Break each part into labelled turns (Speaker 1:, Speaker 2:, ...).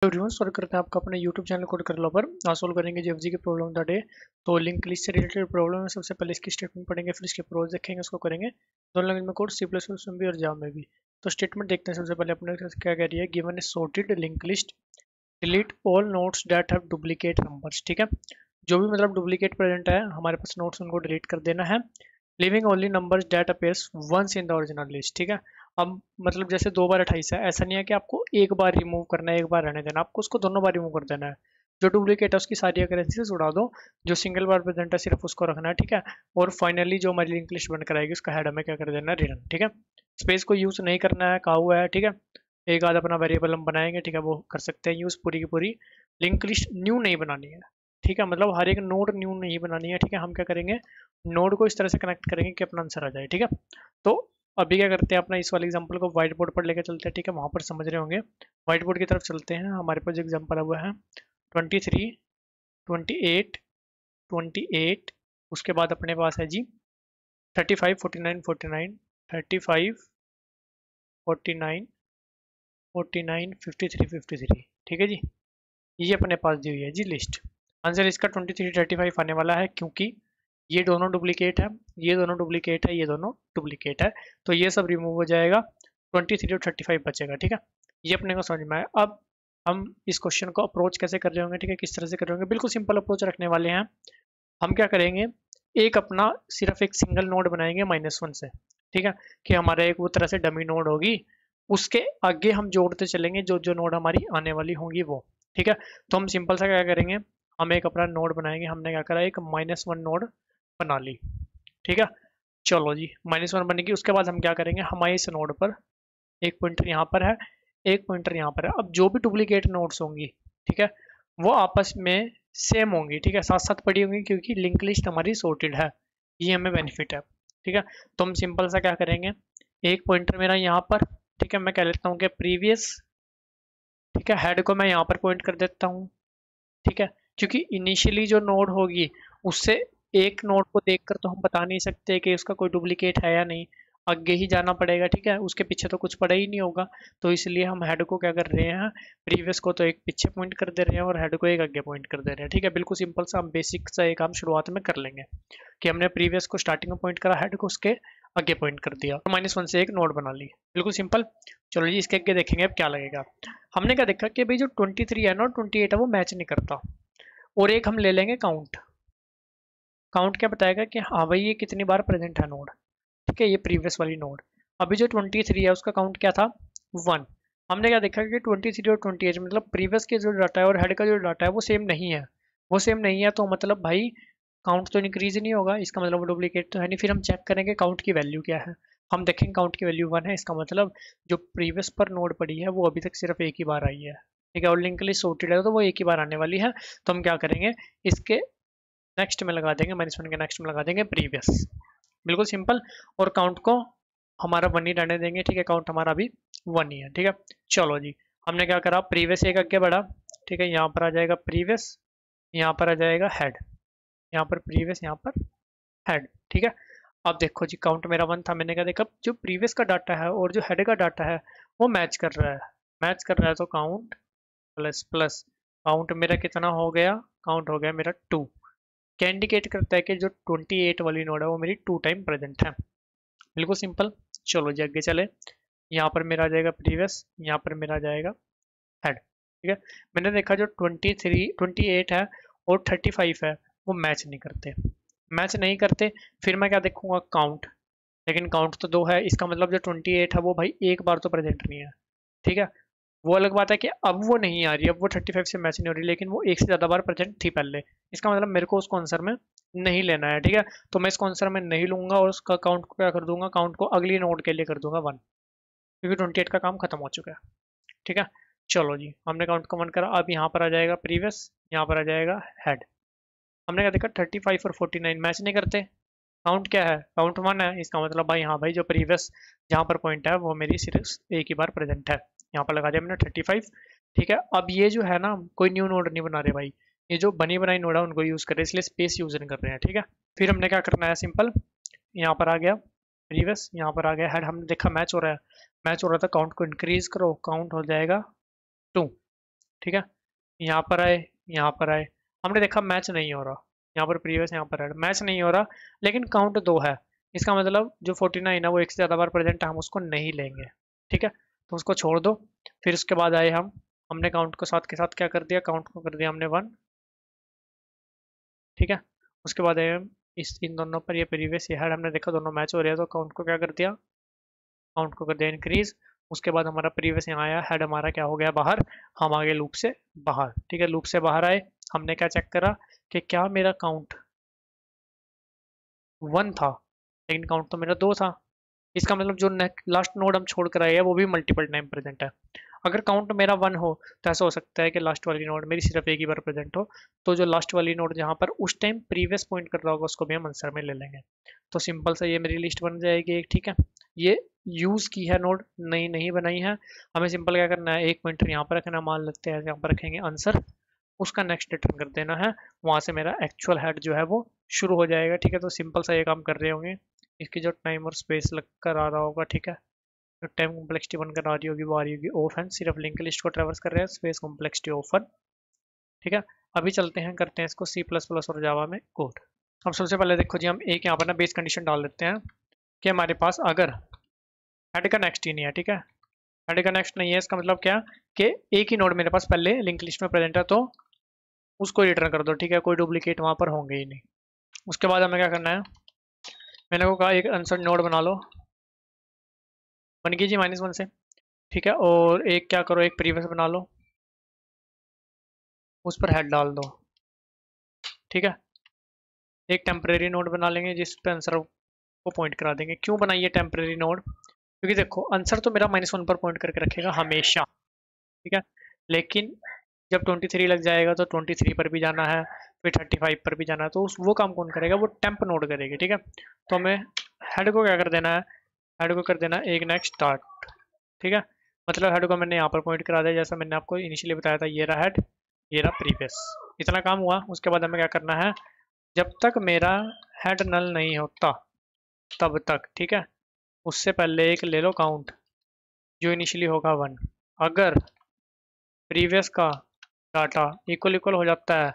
Speaker 1: Everyone, स्वागत करते हैं आपका अपने यूट्यूब चैनल कोड कर लो पर। आज सोल्व करेंगे जीएफजी की प्रॉब्लम द डे। तो लिंक लिस्ट से रिलेटेड प्रॉब्लम है। सबसे पहले इसकी स्टेटमेंट पढ़ेंगे, फिर इसके प्रोज देखेंगे, उसको करेंगे दोनों लैंग्वेज में कोड, सी प्लस प्लस में भी और जावा में भी। तो स्टेटमेंट देखते हैं। सबसे पहले अपने क्या कह रही है, given A sorted link list, delete all notes that have duplicate numbers. ठीक है, जो भी मतलब डुप्लीकेट प्रेजेंट है हमारे पास नोट्स, उनको डिलीट कर देना है। Living only numbers that appears once in the original list. ठीक है, अब मतलब जैसे 2 बार 28 है, ऐसा नहीं है कि आपको एक बार रिमूव करना है, एक बार रहने देना, आपको उसको दोनों बार रिमूव कर देना है। जो डुप्लीकेट है उसकी सारी करेंसीज उड़ा दो, जो सिंगल बार प्रेजेंट है सिर्फ उसको रखना है। ठीक है, और फाइनली जो हमारी लिंक लिस्ट बनकर आएगी उसका हेड हमें क्या कर देना है, रिटर्न। ठीक है, स्पेस को यूज नहीं करना है, कहा हुआ है। ठीक है, एक आध अपना वेरिएबल हम बनाएंगे, ठीक है, वो कर सकते हैं यूज। पूरी की पूरी लिंक लिस्ट न्यू नहीं बनानी है। ठीक है, मतलब हर एक नोड न्यू नहीं बनानी है। ठीक है, हम क्या करेंगे, नोड को इस तरह से कनेक्ट करेंगे कि अपना आंसर आ जाए। ठीक है, तो अभी क्या करते हैं, अपना इस वाले एग्जांपल को व्हाइट बोर्ड पर लेकर चलते हैं। ठीक है, वहां पर समझ रहे होंगे। व्हाइट बोर्ड की तरफ चलते हैं। हमारे पास जो एग्जांपल है वो है 23, 28, 28। उसके बाद अपने पास है जी 35, 49, 49, 35, 49, 49, 53, 53। ठीक है जी, ये अपने पास दी हुई है जी लिस्ट। आंसर इसका 23, 35 आने वाला है, क्योंकि ये दोनों डुप्लीकेट है, ये दोनों डुप्लीकेट है, ये दोनों डुप्लीकेट है। तो ये सब रिमूव हो जाएगा, 23 और 35 बचेगा। ठीक है, ये अपने को समझ में आया। अब हम इस क्वेश्चन को अप्रोच कैसे कर रहे होंगे, ठीक है, किस तरह से कर रहे होंगे, बिल्कुल सिंपल अप्रोच रखने वाले हैं। हम क्या करेंगे, एक अपना सिर्फ एक सिंगल नोड बनाएंगे -1 से। ठीक है, कि हमारा एक वो तरह से डमी नोड होगी, उसके आगे हम जोड़ते चलेंगे जो जो नोड हमारी आने वाली होंगी वो। ठीक है, तो हम सिंपल सा क्या करेंगे, हम एक अपना नोड बनाएंगे। हमने क्या करा, एक -1 नोड बना ली। ठीक है, चलो जी, -1 बनेगी। उसके बाद हम क्या करेंगे, हमारे इस नोड पर एक पॉइंटर यहाँ पर है, एक पॉइंटर यहाँ पर है। अब जो भी डुप्लीकेट नोड्स होंगी, ठीक है, वो आपस में सेम होंगी। ठीक है, साथ साथ पड़ी होंगी, क्योंकि लिंक लिस्ट हमारी सॉर्टेड है, ये हमें बेनिफिट है। ठीक है, तो हम सिंपल सा क्या करेंगे, एक पॉइंटर मेरा यहाँ पर, ठीक है, मैं कह लेता हूँ कि प्रीवियस। ठीक है, हेड को मैं यहाँ पर पॉइंट कर देता हूँ। ठीक है, क्योंकि इनिशियली जो नोड होगी उससे एक नोड को देखकर तो हम बता नहीं सकते कि उसका कोई डुप्लीकेट है या नहीं, आगे ही जाना पड़ेगा। ठीक है, उसके पीछे तो कुछ पड़ा ही नहीं होगा। तो इसलिए हम हेड को क्या कर रहे हैं, प्रीवियस को तो एक पीछे पॉइंट कर दे रहे हैं और हेड को एक आगे पॉइंट कर दे रहे हैं। ठीक है, बिल्कुल सिंपल सा हम बेसिक सा एक काम शुरुआत में कर लेंगे कि हमने प्रीवियस को स्टार्टिंग में पॉइंट करा, हेड को उसके आगे पॉइंट कर दिया, तो -1 से एक नोड बना ली। बिल्कुल सिंपल। चलो जी, इसके आगे देखेंगे अब क्या लगेगा। हमने क्या देखा कि भाई जो 23 है ना, 28 है, वो मैच नहीं करता। और एक हम ले लेंगे काउंट। काउंट क्या बताएगा कि हाँ भाई ये कितनी बार प्रेजेंट है नोड। ठीक है, ये प्रीवियस वाली नोड। अभी जो 23 है उसका काउंट क्या था, 1। हमने क्या देखा कि 23 और 28 मतलब प्रीवियस के जो डाटा है और हेड का जो डाटा है वो सेम नहीं है। वो सेम नहीं है तो मतलब भाई काउंट तो इंक्रीज नहीं होगा, इसका मतलब डुप्लीकेट तो है नहीं। फिर हम चेक करेंगे काउंट की वैल्यू क्या है। हम देखेंगे काउंट की वैल्यू 1 है, इसका मतलब जो प्रीवियस पर नोड पड़ी है वो अभी तक सिर्फ एक ही बार आई है। ठीक है, और लिंक लिस्ट सॉर्टेड है तो वो एक ही बार आने वाली है। तो हम क्या करेंगे, इसके नेक्स्ट में लगा देंगे, -1 के नेक्स्ट में लगा देंगे प्रीवियस। बिल्कुल सिंपल। और काउंट को हमारा 1 ही रहने देंगे। ठीक है, काउंट हमारा अभी 1 ही है। ठीक है, चलो जी, हमने क्या करा, प्रीवियस एक आगे बढ़ा। ठीक है, यहाँ पर आ जाएगा प्रीवियस, यहाँ पर आ जाएगा हेड, यहाँ पर प्रीवियस, यहाँ पर हेड। ठीक है, अब देखो जी, काउंट मेरा 1 था। मैंने क्या देखा, जो प्रीवियस का डाटा है और जो हेड का डाटा है वो मैच कर रहा है। मैच कर रहा है तो काउंट प्लस प्लस, काउंट मेरा कितना हो गया, काउंट हो गया मेरा 2। क्या इंडिकेट करता है कि जो 28 वाली नोड है वो मेरी 2 टाइम प्रेजेंट है। बिल्कुल सिंपल। चलो जी, आगे चले। यहाँ पर मेरा आ जाएगा प्रीवियस, यहाँ पर मेरा आ जाएगा हेड। ठीक है, मैंने देखा जो 28 है और 35 है वो मैच नहीं करते, मैच नहीं करते। फिर मैं क्या देखूंगा, काउंट। लेकिन काउंट तो 2 है, इसका मतलब जो 28 है वो भाई एक बार तो प्रेजेंट नहीं है। ठीक है, वो अलग बात है कि अब वो नहीं आ रही, अब वो 35 से मैच नहीं हो रही, लेकिन वो एक से ज़्यादा बार प्रेजेंट थी पहले। इसका मतलब मेरे को उसको आंसर में नहीं लेना है। ठीक है, तो मैं इसको आंसर में नहीं लूंगा और उसका काउंट को क्या कर दूंगा, काउंट को अगली नोड के लिए कर दूंगा 1, क्योंकि 28 का काम खत्म हो चुका है। ठीक है, चलो जी, हमने काउंट को 1 करा। अब यहाँ पर आ जाएगा प्रीवियस, यहाँ पर आ जाएगा हेड। हमने क्या देखा, 35 और 49 मैच नहीं करते। काउंट क्या है, काउंट 1 है, इसका मतलब भाई हाँ भाई जो प्रीवियस जहाँ पर पॉइंट है वो मेरी सिर्फ एक ही बार प्रेजेंट है। यहाँ पर लगा दिया मैंने 35। ठीक है, अब ये जो है ना, कोई न्यू नोड नहीं बना रहे भाई, ये जो बनी बनाई नोड है उनको यूज कर रहे हैं, इसलिए स्पेस यूज नहीं कर रहे हैं। ठीक है, फिर हमने क्या करना है, सिंपल, यहाँ पर आ गया प्रीवियस, यहाँ पर आ गया हेड। हमने देखा मैच हो रहा है, मैच हो रहा था, काउंट को इंक्रीज करो, काउंट हो जाएगा 2। ठीक है, यहाँ पर आए, यहाँ पर आए, हमने देखा मैच नहीं हो रहा, यहाँ पर प्रीवियस, यहाँ पर मैच नहीं हो रहा, लेकिन काउंट 2 है। इसका मतलब जो 49 है वो एक से ज़्यादा बार प्रेजेंट है, हम उसको नहीं लेंगे। ठीक है, तो उसको छोड़ दो। फिर उसके बाद आए हम, हमने काउंट को साथ के साथ क्या कर दिया, काउंट को कर दिया हमने 1। ठीक है, उसके बाद आए हम इस इन दोनों पर, ये प्रीवियस ये हेड हमने देखा दोनों मैच हो रहे हैं, तो काउंट को क्या कर दिया, काउंट को कर दिया इंक्रीज। उसके बाद हमारा प्रीवियस यहाँ आया, हेड हमारा क्या हो गया बाहर, हम आगे लूप से बाहर। ठीक है, लूप से बाहर आए, हमने क्या चेक करा कि क्या मेरा काउंट 1 था, लेकिन काउंट तो मेरा 2 था। इसका मतलब जो लास्ट नोड हम छोड़ कर आए हैं वो भी मल्टीपल टाइम प्रेजेंट है। अगर काउंट मेरा 1 हो तो ऐसा हो सकता है कि लास्ट वाली नोड मेरी सिर्फ एक ही बार प्रेजेंट हो, तो जो लास्ट वाली नोड जहाँ पर उस टाइम प्रीवियस पॉइंट कर रहा होगा उसको भी हम आंसर में ले लेंगे। तो सिंपल सा ये मेरी लिस्ट बन जाएगी एक। ठीक है, ये यूज की है नोड, नई नहीं बनाई है। हमें सिंपल क्या करना है, एक पॉइंटर यहाँ पर रखना, मान लेते हैं यहाँ पर रखेंगे आंसर, उसका नेक्स्ट रिटर्न कर देना है, वहां से मेरा एक्चुअल हेड जो है वो शुरू हो जाएगा। ठीक है, तो सिंपल सा ये काम कर रहे होंगे। इसकी जो टाइम और स्पेस लग कर आ रहा होगा, ठीक है, जो टाइम कॉम्प्लेक्सिटी बनकर आ रही होगी वो आ रही होगी ऑफ एन, सिर्फ लिंक लिस्ट को ट्रेवर्स कर रहे हैं, स्पेस कॉम्प्लेक्सिटी ऑफ एन। ठीक है, अभी चलते हैं, करते हैं इसको सी प्लस प्लस और जावा में कोड। अब सबसे पहले देखो जी, हम एक यहाँ पर ना बेस कंडीशन डाल देते हैं कि हमारे पास अगर हेड का नेक्स्ट ही नहीं है, ठीक है, हेड का नेक्स्ट नहीं है, इसका मतलब क्या कि एक ही नोड मेरे पास पहले लिंक लिस्ट में प्रेजेंट है, तो उसको रिटर्न कर दो। ठीक है, कोई डुप्लीकेट वहां पर होंगे ही नहीं। उसके बाद हमें क्या करना है, मैंने को कहा एक आंसर नोड बना लो, बन गई जी -1 से। ठीक है, और एक क्या करो, एक प्रीवियस बना लो, उस पर हेड डाल दो। ठीक है, एक टेम्परेरी नोड बना लेंगे जिस पे आंसर को पॉइंट करा देंगे। क्यों बनाइए टेम्परेरी नोड, क्योंकि देखो आंसर तो मेरा -1 पर पॉइंट करके रखेगा हमेशा। ठीक है, लेकिन जब 23 लग जाएगा तो 23 पर भी जाना है, फिर 35 पर भी जाना है, तो उस वो काम कौन करेगा, वो टेम्प नोड करेगी। ठीक है, तो हमें हेड को क्या कर देना है, हेड को कर देना है एक नेक्स्ट स्टार्ट। ठीक है, मतलब हेड को मैंने यहाँ पर पॉइंट करा दिया, जैसा मैंने आपको इनिशियली बताया था, ये रहा हेड, ये रहा प्रीवियस। इतना काम हुआ। उसके बाद हमें क्या करना है, जब तक मेरा हेड नल नहीं होता तब तक, ठीक है, उससे पहले एक ले लो काउंट जो इनिशियली होगा 1। अगर प्रीवियस का डाटा इक्वल इक्वल हो जाता है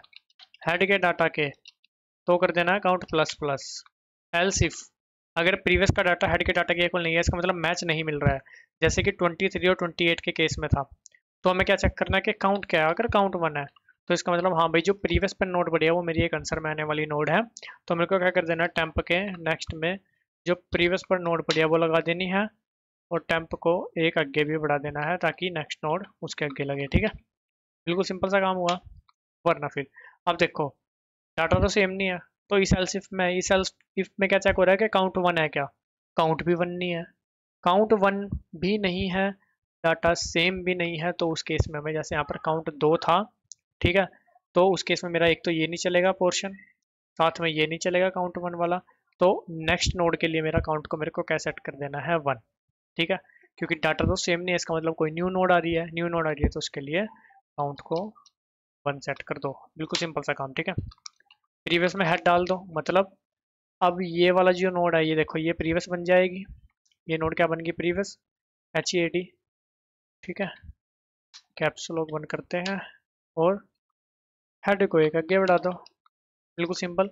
Speaker 1: हेड के डाटा के, तो कर देना है count plus plus. Else if अगर प्रीवियस का डाटा हेड के डाटा के इक्वल नहीं है, इसका मतलब मैच नहीं मिल रहा है, जैसे कि 23 और 28 के केस में था, तो हमें क्या चेक करना है कि काउंट क्या है। अगर काउंट 1 है तो इसका मतलब हाँ भाई, जो प्रीवियस पर नोड बढ़िया वो मेरी एक आंसर में आने वाली नोड है, तो मेरे को क्या कर देना है, टेम्प के नेक्स्ट में जो प्रीवियस पर नोड बढ़िया वो लगा देनी है, और टेम्प को एक आगे भी बढ़ा देना है ताकि नेक्स्ट नोड उसके आगे लगे। ठीक है, बिल्कुल सिंपल सा काम हुआ। वरना फिर अब देखो डाटा तो सेम नहीं है, तो इस एल्स इफ में क्या चेक हो रहा है कि काउंट 1 है क्या, काउंट भी 1 नहीं है, काउंट 1 भी नहीं है, डाटा सेम भी नहीं है, तो उस केस में हमें, जैसे यहाँ पर काउंट 2 था, ठीक है, तो उस केस में मेरा एक तो ये नहीं चलेगा पोर्शन, साथ में ये नहीं चलेगा काउंट 1 वाला, तो नेक्स्ट नोड के लिए मेरा काउंट को मेरे को क्या सेट कर देना है 1। ठीक है, क्योंकि डाटा तो सेम नहीं है, इसका मतलब कोई न्यू नोड आ रही है, न्यू नोड आ रही है तो उसके लिए काउंट को 1 सेट कर दो। बिल्कुल सिंपल सा काम। ठीक है, प्रीवियस में हेड डाल दो, मतलब अब ये वाला जो नोड है, ये देखो ये प्रीवियस बन जाएगी, ये नोड क्या बन गई, प्रीवियस, HEAD। ठीक है, कैप्स लॉक बंद करते हैं और हेड को एक आगे बढ़ा दो। बिल्कुल सिंपल।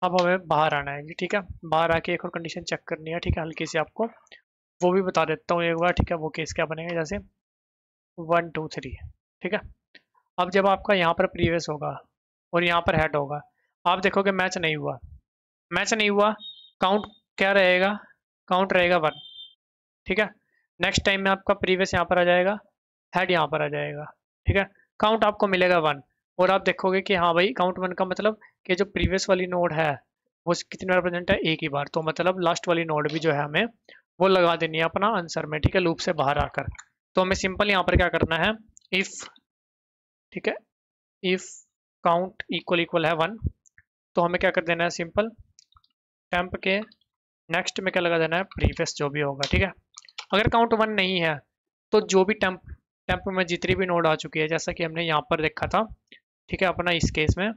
Speaker 1: अब हमें बाहर आना है जी। ठीक है, बाहर आके एक और कंडीशन चेक करनी है। ठीक है, हल्की से आपको वो भी बता देता हूँ एक बार। ठीक है, वो केस क्या बनेगा, जैसे 1 2 3। ठीक है, अब जब आपका यहाँ पर प्रीवियस होगा और यहाँ पर हेड होगा, आप देखोगे मैच नहीं हुआ, मैच नहीं हुआ, काउंट क्या रहेगा, काउंट रहेगा 1। ठीक है, नेक्स्ट टाइम में आपका प्रीवियस यहाँ पर आ जाएगा, हेड यहाँ पर आ जाएगा। ठीक है, काउंट आपको मिलेगा 1, और आप देखोगे कि हाँ भाई काउंट 1 का मतलब कि जो प्रीवियस वाली नोड है वो कितनी बार प्रेजेंट है, एक ही बार, तो मतलब लास्ट वाली नोड भी जो है हमें वो लगा देनी है अपना आंसर में। ठीक है, लूप से बाहर आकर, तो हमें सिंपल यहाँ पर क्या करना है, इफ, ठीक है, इफ काउंट इक्वल इक्वल है 1, तो हमें क्या कर देना है, सिंपल टेम्प के नेक्स्ट में क्या लगा देना है, प्रीवियस जो भी होगा। ठीक है, अगर काउंट 1 नहीं है तो जो भी टेम्प में जितनी भी नोड आ चुकी है, जैसा कि हमने यहाँ पर देखा था, ठीक है, अपना इस केस में,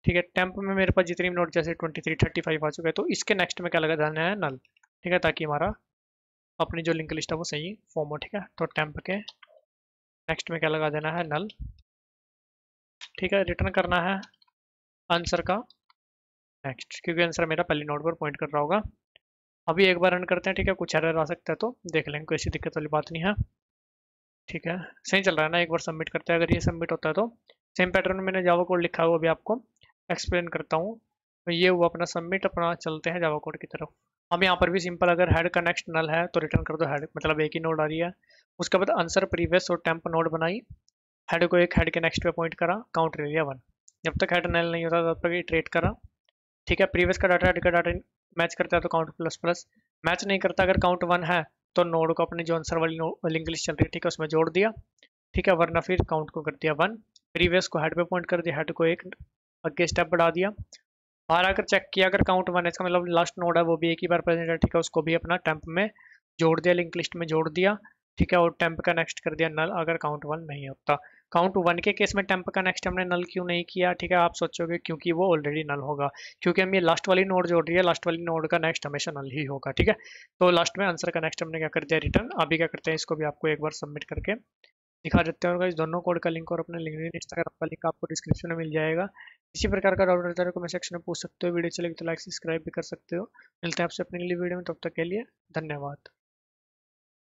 Speaker 1: ठीक है, टेम्प में मेरे पास जितनी भी नोड जैसे 23 35 आ चुके हैं, तो इसके नेक्स्ट में क्या लगा देना है, नल। ठीक है, ताकि हमारा अपनी जो लिंक लिस्ट है वो सही फॉर्म हो। ठीक है, तो टेम्प के नेक्स्ट में क्या लगा देना है, नल। ठीक है, रिटर्न करना है आंसर का नेक्स्ट, क्योंकि आंसर मेरा पहली नोड पर पॉइंट कर रहा होगा। अभी एक बार रन करते हैं, ठीक है, कुछ एरर आ सकता है तो देख लेंगे, कोई ऐसी दिक्कत वाली बात नहीं है। ठीक है, सही चल रहा है ना, एक बार सबमिट करते हैं, अगर ये सबमिट होता है तो सेम पैटर्न में मैंने जावा कोड लिखा हुआ अभी आपको एक्सप्लेन करता हूँ। तो ये हुआ अपना सबमिट, अपना चलते हैं जावा कोड की तरफ। अब यहाँ पर भी सिंपल, अगर हेड का नेक्स्ट नल है तो रिटर्न कर दो हेड, मतलब एक ही नोड आ रही है। उसके बाद आंसर प्रीवियस और टेम्प नोड बनाई, हेड को एक हेड के नेक्स्ट पे पॉइंट करा, काउंट ले लिया 1। जब तक हेड नल नहीं होता तब तक इटरेट करा। ठीक है, प्रीवियस का डाटा हेड का डाटा मैच करता है तो काउंट प्लस प्लस, मैच नहीं करता अगर काउंट 1 है तो नोड को अपनी जो आंसर वाली लिंक लिस्ट चल रही है, ठीक है, उसमें जोड़ दिया। ठीक है, वरना फिर काउंट को कर दिया 1, प्रीवियस को हेड पे पॉइंट कर दिया, हेड को एक आगे स्टेप बढ़ा दिया। बाहर आकर चेक किया, अगर काउंट 1 है इसका मतलब लास्ट नोड है वो भी एक ही बार प्रेजेंट है, ठीक है, उसको भी अपना टेम्प में जोड़ दिया, लिंक लिस्ट में जोड़ दिया। ठीक है, और टेम्प का नेक्स्ट कर दिया नल अगर काउंट 1 नहीं होता। काउंट 1 के केस में टेम्प का नेक्स्ट हमने नल क्यों नहीं किया, ठीक है, आप सोचोगे क्योंकि वो ऑलरेडी नल होगा, क्योंकि हम ये लास्ट वाली नोड जोड़ रही है, लास्ट वाली नोड का नेक्स्ट हमेशा नल ही होगा। ठीक है, तो लास्ट में आंसर का नेक्स्ट हमने क्या कर दिया, रिटर्न। अभी क्या करते हैं, इसको भी आपको एक बार सबमिट करके दिखा देते हैं। और गाइस दोनों कोड का लिंक और अपने लिंक्डइन इंस्टाग्राम का लिंक आपको डिस्क्रिप्शन में मिल जाएगा। इसी प्रकार का डाउट रहता है कमेंट सेक्शन में पूछ सकते हो, वीडियो चलेगी तो लाइक सब्सक्राइब भी कर सकते हो। मिलते हैं आपसे अपनी अगली वीडियो में, तब तक के लिए धन्यवाद।